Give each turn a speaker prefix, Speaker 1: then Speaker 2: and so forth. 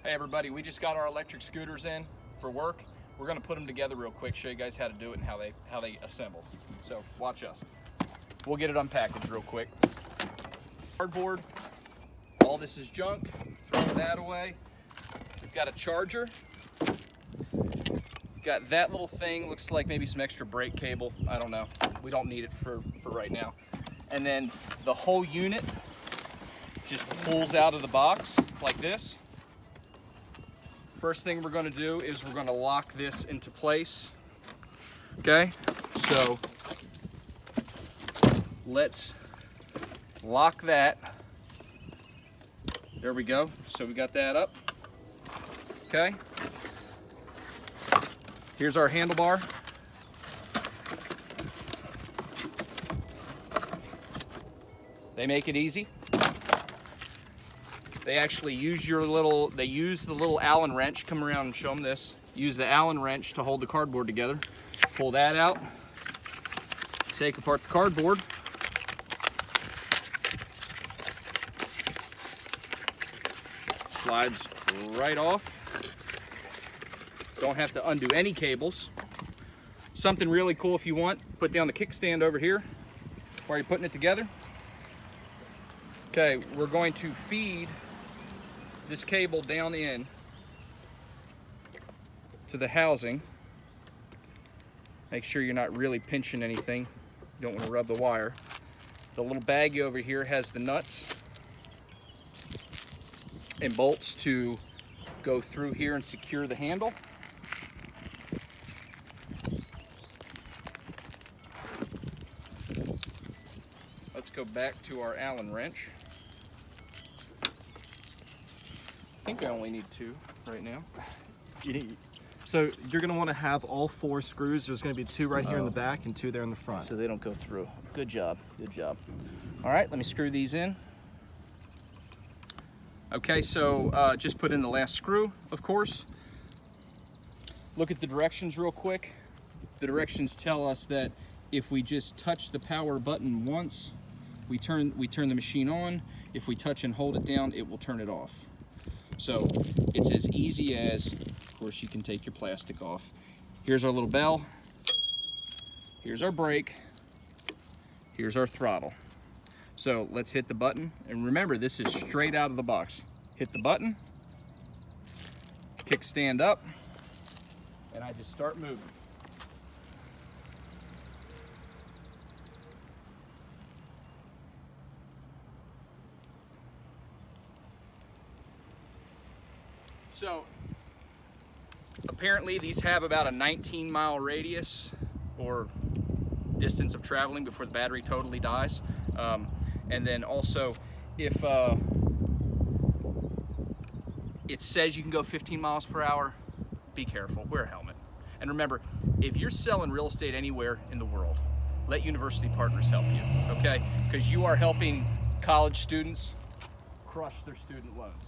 Speaker 1: Hey everybody, we just got our electric scooters in for work. We're gonna put them together real quick, show you guys how to do it and how they assemble. So watch us. We'll get it unpackaged real quick. Cardboard, all this is junk, throw that away. We've got a charger. Got that little thing, looks like maybe some extra brake cable, I don't know. We don't need it for right now. And then the whole unit just pulls out of the box like this. First thing we're going to do is we're going to lock this into place. Okay, so let's lock that. There we go. So we got that up. Okay. Here's our handlebar. They make it easy. They actually use the little Allen wrench. Come around and show them this. Use the Allen wrench to hold the cardboard together. Pull that out. Take apart the cardboard. Slides right off. Don't have to undo any cables. Something really cool if you want, put down the kickstand over here while you're putting it together. Okay, we're going to feed this cable down in to the housing. Make sure you're not really pinching anything. You don't want to rub the wire. The little baggie over here has the nuts and bolts to go through here and secure the handle. Let's go back to our Allen wrench. I think I only need 2 right now.
Speaker 2: So you're going to want to have all 4 screws. There's going to be 2 right here in the back and 2 there in the front.
Speaker 1: So they don't go through. Good job, good job. All right, let me screw these in. Okay, so just put in the last screw, of course. Look at the directions real quick. The directions tell us that if we just touch the power button once, we turn the machine on. If we touch and hold it down, it will turn it off. So it's as easy as, of course, you can take your plastic off. Here's our little bell. Here's our brake. Here's our throttle. So let's hit the button. And remember, this is straight out of the box. Hit the button, kickstand up, and I just start moving. So apparently these have about a 19-mile radius or distance of traveling before the battery totally dies. And then also, if it says you can go 15 miles per hour, be careful, wear a helmet. And remember, if you're selling real estate anywhere in the world, let University Partners help you, okay? Because you are helping college students crush their student loans.